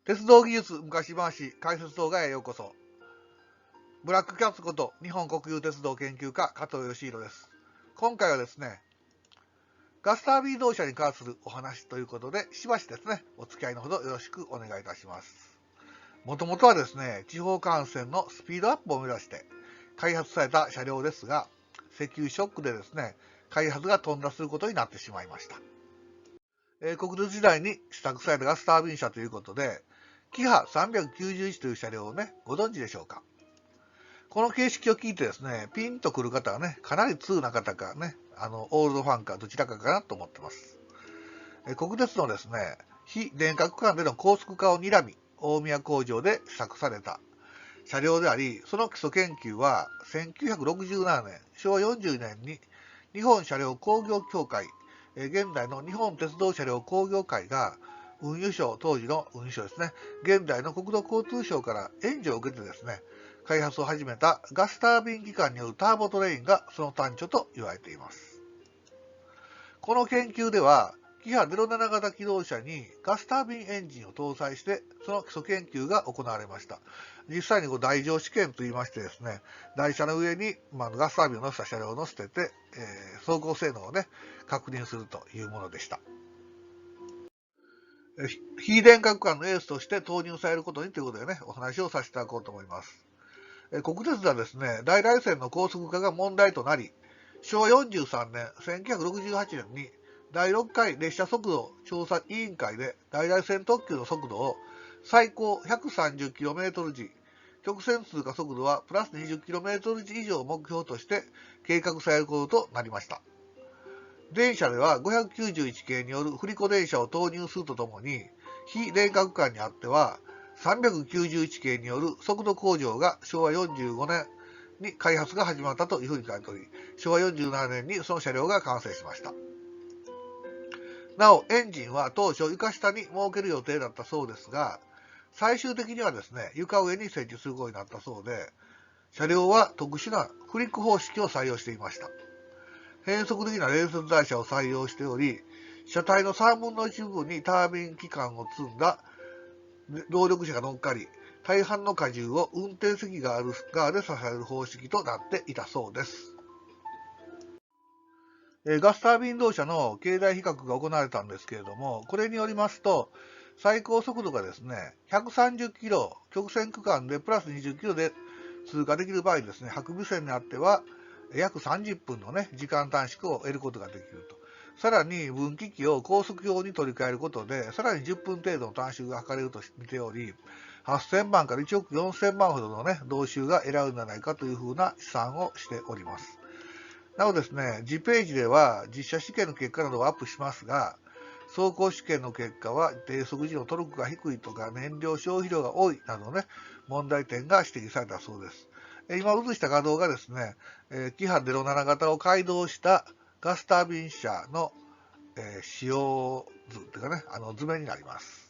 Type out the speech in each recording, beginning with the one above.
鉄道技術昔話解説動画へようこそ。ブラックキャッツこと日本国有鉄道研究家加藤義弘です。今回はですね、ガスタービン動車に関するお話ということで、しばしですね、お付き合いのほどよろしくお願いいたします。もともとはですね、地方幹線のスピードアップを目指して開発された車両ですが、石油ショックでですね、開発が頓挫することになってしまいました。国鉄時代に試作されたガスタービン車ということで、キハ391という車両をね、ご存知でしょうか。この形式を聞いてですね、ピンとくる方はね、かなり通な方かね、オールドファンかどちらかかなと思ってます。国鉄のですね、非電化区間での高速化を睨み、大宮工場で試作された車両であり、その基礎研究は1967年、昭和40年に日本車両工業協会、現在の日本鉄道車両工業会が運輸省、当時の運輸省ですね、現在の国土交通省から援助を受けてですね、開発を始めたガスタービン機関によるターボトレインがその端緒と言われています。この研究では、キハ07型機動車にガスタービンエンジンを搭載して、その基礎研究が行われました。実際に台上試験といいましてですね、台車の上に、ガスタービンを乗せた車両を乗せて、走行性能をね、確認するというものでした。非電化区間のエースとして投入されることにということでね、お話をさせていただこうと思います。国鉄ではですね、在来線の高速化が問題となり、昭和43年、1968年に第6回列車速度調査委員会で在来線特急の速度を最高 130km 時、直線通過速度はプラス 20km 時以上を目標として計画されることとなりました。電車では591系による振り子電車を投入するとともに、非電化区間にあっては391系による速度向上が昭和45年に開発が始まったというふうに書いており、昭和47年にその車両が完成しました。なお、エンジンは当初床下に設ける予定だったそうですが、最終的にはですね、床上に設置することになったそうで、車両は特殊なフリック方式を採用していました。変則的な連接台車を採用しており、車体の3分の1部分にタービン機関を積んだ動力車が乗っかり、大半の荷重を運転席側で支える方式となっていたそうです。ガスタービン動車の経済比較が行われたんですけれども、これによりますと、最高速度がですね、130キロ、直線区間でプラス20キロで通過できる場合ですね、白尾線にあっては、約30分のね、時間短縮を得ることができると。さらに分岐器を高速用に取り替えることで、さらに10分程度の短縮が図れると見ており、8000万から1億4000万ほどのね、動収が得られるんじゃないかというふうな試算をしております。なおですね、次ページでは実車試験の結果などをアップしますが、走行試験の結果は低速時のトルクが低いとか燃料消費量が多いなどのね、問題点が指摘されたそうです。今映した画像がですね、キハ07型を改造したガスタービン車の使用図というかね、図面になります。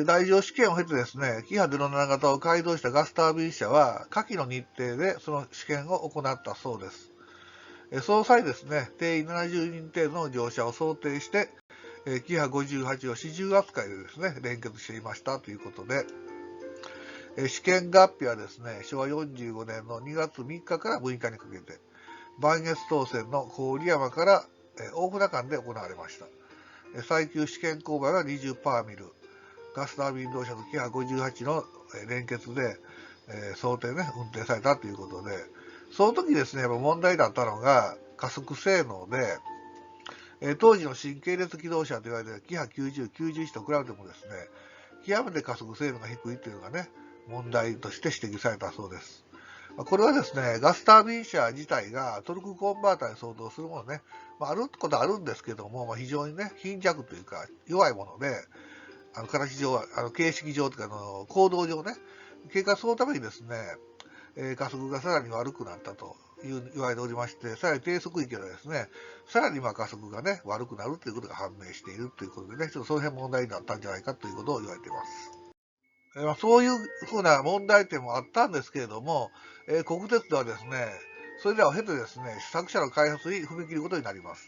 台上試験を経てですね、キハ07型を改造したガスタービン車は、下記の日程でその試験を行ったそうです。その際ですね、定員70人程度の乗車を想定して、キハ58を始終扱いでですね、連結していましたということで、試験合併はですね、昭和45年の2月3日から6日にかけて、磐越東線の郡山から大船間で行われました。最終試験勾配は20パーミル。ガスタービン動車とキハ58の連結で、想定ね、運転されたということで、その時ですね、やっぱ問題だったのが加速性能で、当時の新系列機動車と言われているキハ90、91と比べてもですね、極めて加速性能が低いというのがね、問題として指摘されたそうです。これはですね、ガスタービン車自体がトルクコンバーターに相当するものね、あることはあるんですけども、非常にね、貧弱というか弱いもので、形上は、形式上というか、行動上ね、結果そのためにですね、加速がさらに悪くなったと言われておりまして、さらに低速域ではですね、さらに加速がね、悪くなるということが判明しているということでね、ちょっとその辺問題になったんじゃないかということを言われています。そういうふうな問題点もあったんですけれども、国鉄ではですね、それらを経てですね、試作車の開発に踏み切ることになります。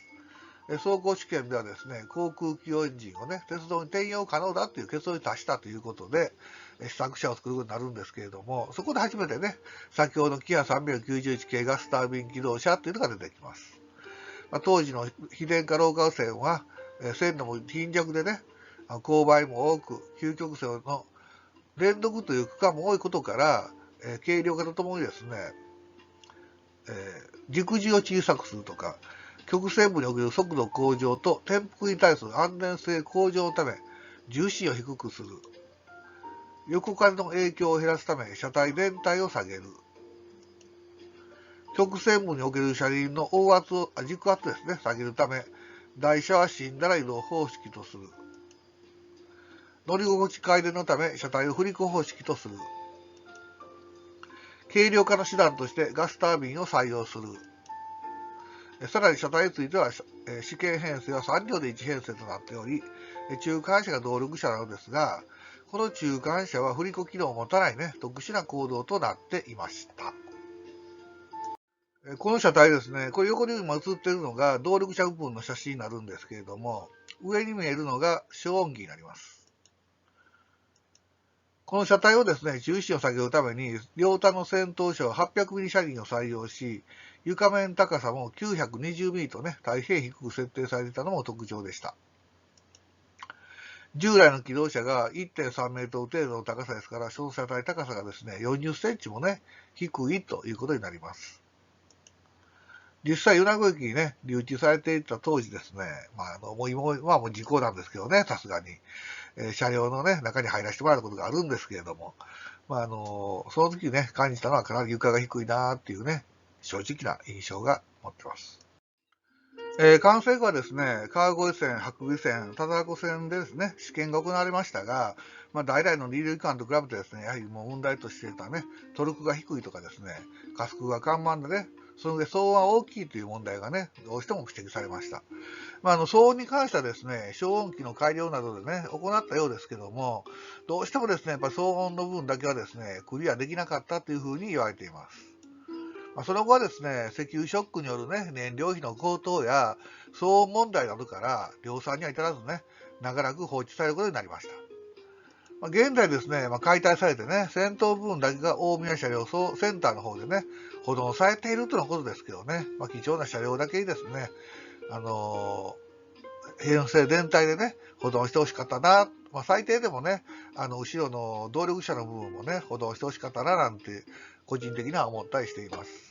走行試験ではですね、航空機用エンジンをね、鉄道に転用可能だという結論に達したということで、試作車を作ることになるんですけれども、そこで初めてね、先ほどのキア391系ガスタービン機動車というのが出てきます。当時の非電化ローカル線は、線路も貧弱でね、勾配も多く、究極線の連続という区間も多いことから、軽量化とともにですね、軸重を小さくするとか、曲線部における速度向上と転覆に対する安全性向上のため、重心を低くする。横風の影響を減らすため、車体全体を下げる。曲線部における車輪の軸圧ですね、下げるため、台車は死んだら移動方式とする。乗り心地改善のため、車体を振り子方式とする。軽量化の手段としてガスタービンを採用する。さらに車体については、試験編成は3両で1編成となっており、中間車が動力車なのですが、この中間車は振り子機能を持たないね、特殊な構造となっていました。この車体ですね、これ横に今映っているのが動力車部分の写真になるんですけれども、上に見えるのが消音機になります。この車体をですね、重心を下げるために、両端の先頭車は800ミリ車輪を採用し、床面高さも920ミリとね、大変低く設定されていたのも特徴でした。従来の機動車が 1.3 メートル程度の高さですから、その車体高さがですね、40センチもね、低いということになります。実際、米子駅にね、留置されていた当時ですね、もう今はもう時効なんですけどね、さすがに。車両のね、中に入らせてもらうことがあるんですけれども、その時ね、感じたのはかなり床が低いなっていうね、正直な印象が持ってます。完成後はですね、川越線、白尾線、田沢湖線でですね、試験が行われましたが、大来の二流機関と比べてですね、やはりもう問題としていたね、トルクが低いとかですね、加速が緩慢でね、その上騒音は大きいという問題がね、どうしても指摘されました。騒音に関してはですね、消音器の改良などでね、行ったようですけども、どうしてもですね、やっぱ騒音の部分だけはですね、クリアできなかったというふうに言われています。その後はですね、石油ショックによるね、燃料費の高騰や騒音問題などから量産には至らずね、長らく放置されることになりました。現在ですね、解体されてね、先頭部分だけが大宮車両センターの方でね、保存されているとのことですけどね、貴重な車両だけにですね、編成全体でね、保存してほしかったな、最低でもね、後ろの動力車の部分もね、保存してほしかったな、なんて、個人的には思ったりしています。